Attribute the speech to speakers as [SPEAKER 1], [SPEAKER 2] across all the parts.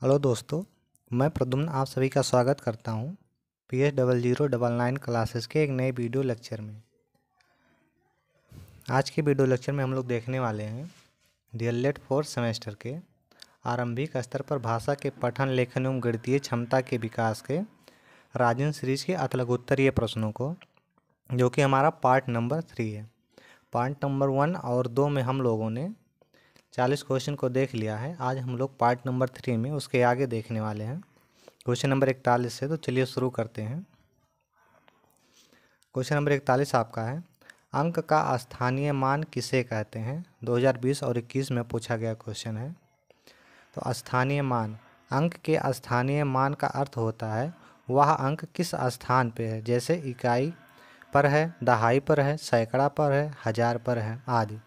[SPEAKER 1] Hello दोस्तों, मैं प्रद्युम्न आप सभी का स्वागत करता हूं PS0099 क्लासेस के एक नए वीडियो लेक्चर में। आज के वीडियो लेक्चर में हम लोग देखने वाले हैं डीएलएड 4 सेमेस्टर के आरंभिक स्तर पर भाषा के पठन लेखन एवं गणितीय क्षमता के विकास के राजन सीरीज के अतलगोत्तरीय प्रश्नों को, जो कि हमारा पार्ट नंबर 3 है। पार्ट नंबर 1 और 2 में हम लोगों ने 40 क्वेश्चन को देख लिया है। आज हम लोग पार्ट नंबर 3 में उसके आगे देखने वाले हैं, क्वेश्चन नंबर 41 से। तो चलिए शुरू करते हैं। क्वेश्चन नंबर 41 आपका है, अंक का स्थानीय मान किसे कहते हैं? 2020 और 21 में पूछा गया क्वेश्चन है। तो स्थानीय मान, अंक के स्थानीय मान का अर्थ होता है वह अंक किस स्थान पे है, जैसे इकाई पर है, दहाई पर है, सैकड़ा पर है, हजार पर है आदि।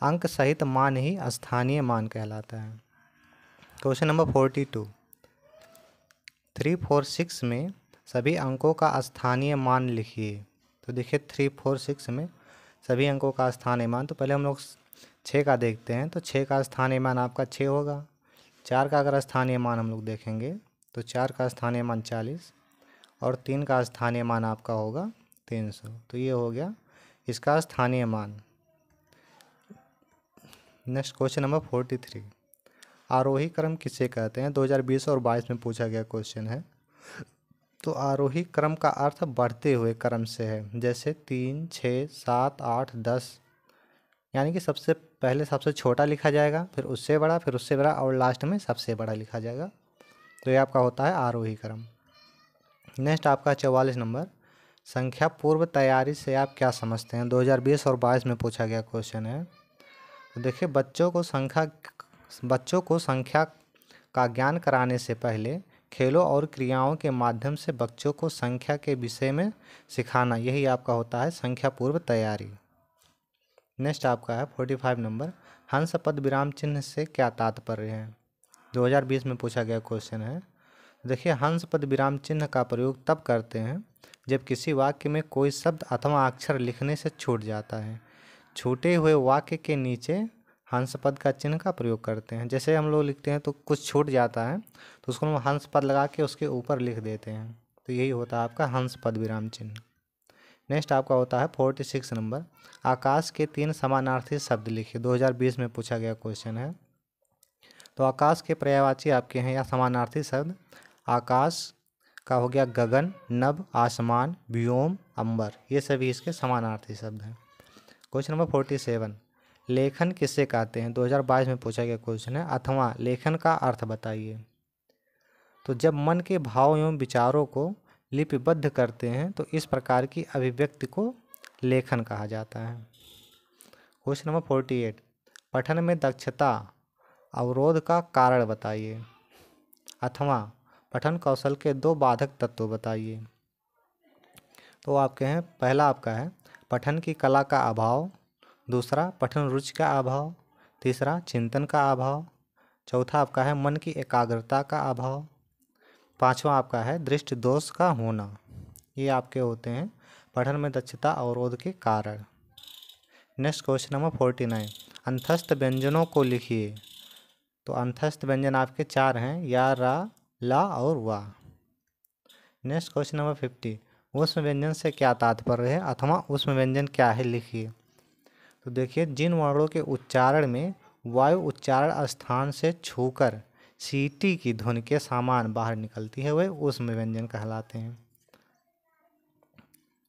[SPEAKER 1] अंक सहित मान ही स्थानीय मान कहलाता है। क्वेश्चन नंबर 42, 3, 4, 6 में सभी अंकों का स्थानीय मान लिखिए। तो देखिए 3, 4, 6 में सभी अंकों का स्थानीय मान, तो पहले हम लोग 6 का देखते हैं। तो 6 का स्थानीय मान आपका 6 होगा। 4 का अगर स्थानीय मान हम लोग देखेंगे तो 4 का स्थानीय मान 40 और 3 का स्थानीय मान आपका होगा 300। तो ये हो गया इसका स्थानीय मान। नेक्स्ट क्वेश्चन नंबर 43, आरोही क्रम किसे कहते हैं? 2020 और 22 में पूछा गया क्वेश्चन है। तो आरोही क्रम का अर्थ बढ़ते हुए क्रम से है, जैसे 3, 6, 7, 8, 10। यानी कि सबसे पहले सबसे छोटा लिखा जाएगा, फिर उससे बड़ा, फिर उससे बड़ा और लास्ट में सबसे बड़ा लिखा जाएगा। तो ये आपका होता है आरोही क्रम। नेक्स्ट आपका 44 नंबर, संख्या पूर्व तैयारी से आप क्या समझते हैं? 2020 और 22 में पूछा गया क्वेश्चन है। तो देखिए बच्चों को संख्या का ज्ञान कराने से पहले खेलों और क्रियाओं के माध्यम से बच्चों को संख्या के विषय में सिखाना, यही आपका होता है संख्या पूर्व तैयारी। नेक्स्ट आपका है 45 नंबर, हंस पद विराम चिन्ह से क्या तात्पर्य है? 2020 में पूछा गया क्वेश्चन है। देखिए हंस पद विराम चिन्ह का प्रयोग तब करते हैं जब किसी वाक्य में कोई शब्द अथवा अक्षर लिखने से छूट जाता है। छूटे हुए वाक्य के नीचे हंस पद का चिन्ह का प्रयोग करते हैं। जैसे हम लोग लिखते हैं तो कुछ छूट जाता है तो उसको हम हंस पद लगा के उसके ऊपर लिख देते हैं। तो यही होता है आपका हंस पद विराम चिन्ह। नेक्स्ट आपका होता है 46 नंबर, आकाश के 3 समानार्थी शब्द लिखिए। 2020 में पूछा गया क्वेश्चन है। तो आकाश के पर्यायवाची आपके हैं या समानार्थी शब्द, आकाश का हो गया गगन, नभ, आसमान, व्योम, अंबर, ये सभी इसके समानार्थी शब्द हैं। क्वेश्चन नंबर 47, लेखन किसे कहते हैं? 2022 में पूछा गया क्वेश्चन है। अथवा लेखन का अर्थ बताइए। तो जब मन के भाव एवं विचारों को लिपिबद्ध करते हैं तो इस प्रकार की अभिव्यक्ति को लेखन कहा जाता है। क्वेश्चन नंबर 48, पठन में दक्षता अवरोध का कारण बताइए। अथवा पठन कौशल के 2 बाधक तत्व बताइए। तो आपके हैं, पहला आपका है पठन की कला का अभाव, दूसरा पठन रुचि का अभाव, तीसरा चिंतन का अभाव, चौथा आपका है मन की एकाग्रता का अभाव, पांचवा आपका है दृष्टि दोष का होना। ये आपके होते हैं पठन में दक्षता अवरोध के कारण। नेक्स्ट क्वेश्चन नंबर 49, अंतस्थ व्यंजनों को लिखिए। तो अंतस्थ व्यंजन आपके 4 हैं, या, रा, ला और वा। नेक्स्ट क्वेश्चन नंबर 50, ऊष्म व्यंजन से क्या तात्पर्य है? अथवा ऊष्म व्यंजन क्या है लिखिए। तो देखिए जिन वर्णों के उच्चारण में वायु उच्चारण स्थान से छूकर सीटी की ध्वनि के समान बाहर निकलती है वह ऊष्म व्यंजन कहलाते हैं।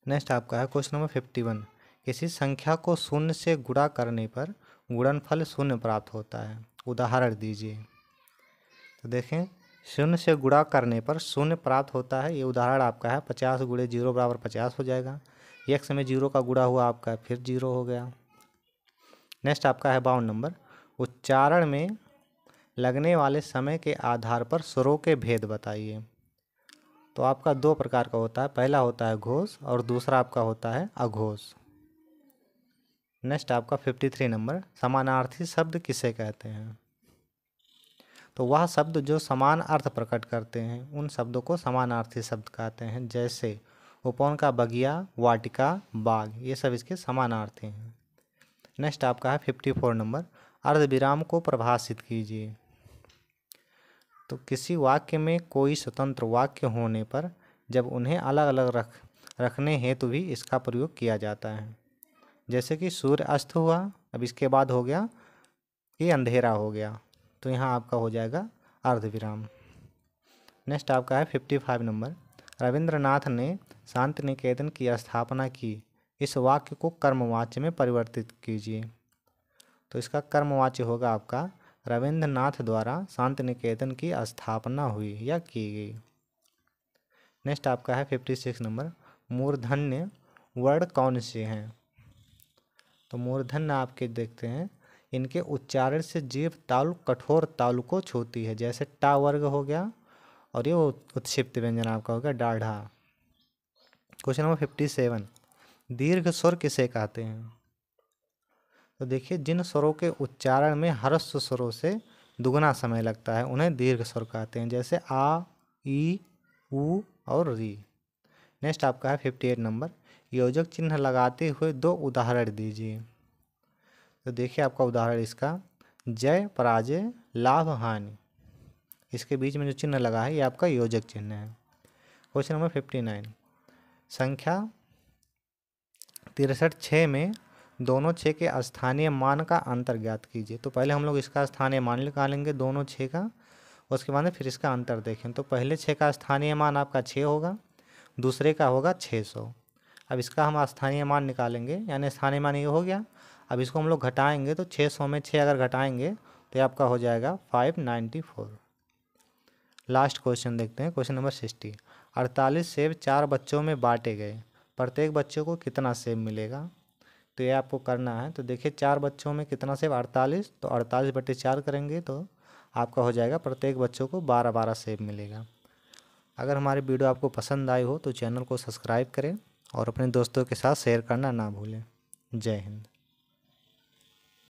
[SPEAKER 1] नेक्स्ट आपका है क्वेश्चन नंबर 51, किसी संख्या को शून्य से गुणा करने पर गुणनफल शून्य प्राप्त होता है, उदाहरण दीजिए। तो देखें शून्य से गुणा करने पर शून्य प्राप्त होता है, ये उदाहरण आपका है 50 गुणे 0 बराबर 50 हो जाएगा। एक्स में 0 का गुणा हुआ आपका फिर 0 हो गया। नेक्स्ट आपका है 52 नंबर, उच्चारण में लगने वाले समय के आधार पर स्वरों के भेद बताइए। तो आपका 2 प्रकार का होता है, पहला होता है घोष और दूसरा आपका होता है अघोष। नेक्स्ट आपका 53 नंबर, समानार्थी शब्द किसे कहते हैं? तो वह शब्द जो समान अर्थ प्रकट करते हैं उन शब्दों को समानार्थी शब्द कहते हैं। जैसे उपवन का बगिया, वाटिका, बाग, ये सब इसके समानार्थी हैं। नेक्स्ट आपका है 54 नंबर, अर्धविराम को परिभाषित कीजिए। तो किसी वाक्य में कोई स्वतंत्र वाक्य होने पर जब उन्हें अलग अलग रखने हेतु भी इसका प्रयोग किया जाता है। जैसे कि सूर्य अस्त हुआ, अब इसके बाद हो गया कि अंधेरा हो गया, तो यहाँ आपका हो जाएगा अर्धविराम। नेक्स्ट आपका है 55 नंबर। रविंद्रनाथ ने शांति निकेतन की स्थापना की, इस वाक्य को कर्मवाच्य में परिवर्तित कीजिए। तो इसका कर्मवाच्य होगा आपका रविंद्रनाथ द्वारा शांति निकेतन की स्थापना हुई या की गई। नेक्स्ट आपका है 56 नंबर। मूर्धन्य वर्ण कौन से हैं? तो मूर्धन्य आपके देखते हैं, इनके उच्चारण से जीभ तालु कठोर तालु को छूती है, जैसे टा वर्ग हो गया और ये उत्क्षिप्त व्यंजन आपका हो गया डाढ़ा। क्वेश्चन नंबर 57, दीर्घ स्वर किसे कहते हैं? तो देखिए, जिन स्वरों के उच्चारण में ह्रस्व स्वरों से दुगना समय लगता है उन्हें दीर्घ स्वर कहते हैं, जैसे आ, ई, उ और री। नेक्स्ट आपका है 58 नंबर। योजक चिन्ह लगाते हुए दो उदाहरण दीजिए। तो देखिए आपका उदाहरण इसका, जय पराजय लाभ हानि, इसके बीच में जो चिन्ह लगा है ये आपका योजक चिन्ह है। क्वेश्चन नंबर 59, संख्या 63 6 में दोनों 6 के स्थानीय मान का अंतर ज्ञात कीजिए। तो पहले हम लोग इसका स्थानीय मान निकालेंगे दोनों 6 का, उसके बाद में फिर इसका अंतर देखें। तो पहले 6 का स्थानीय मान आपका 6 होगा, दूसरे का होगा 600। अब इसका हम स्थानीय मान निकालेंगे, यानी स्थानीय मान ये हो गया। अब इसको हम लोग घटाएंगे, तो 600 में 6 अगर घटाएंगे तो ये आपका हो जाएगा 594। लास्ट क्वेश्चन देखते हैं, क्वेश्चन नंबर 60। 48 सेब 4 बच्चों में बांटे गए, प्रत्येक बच्चों को कितना सेब मिलेगा? तो ये आपको करना है। तो देखिए 4 बच्चों में कितना सेब, 48, तो 48/4 करेंगे तो आपका हो जाएगा प्रत्येक बच्चों को 12 सेब मिलेगा। अगर हमारी वीडियो आपको पसंद आई हो तो चैनल को सब्सक्राइब करें और अपने दोस्तों के साथ शेयर करना ना भूलें। जय हिंद।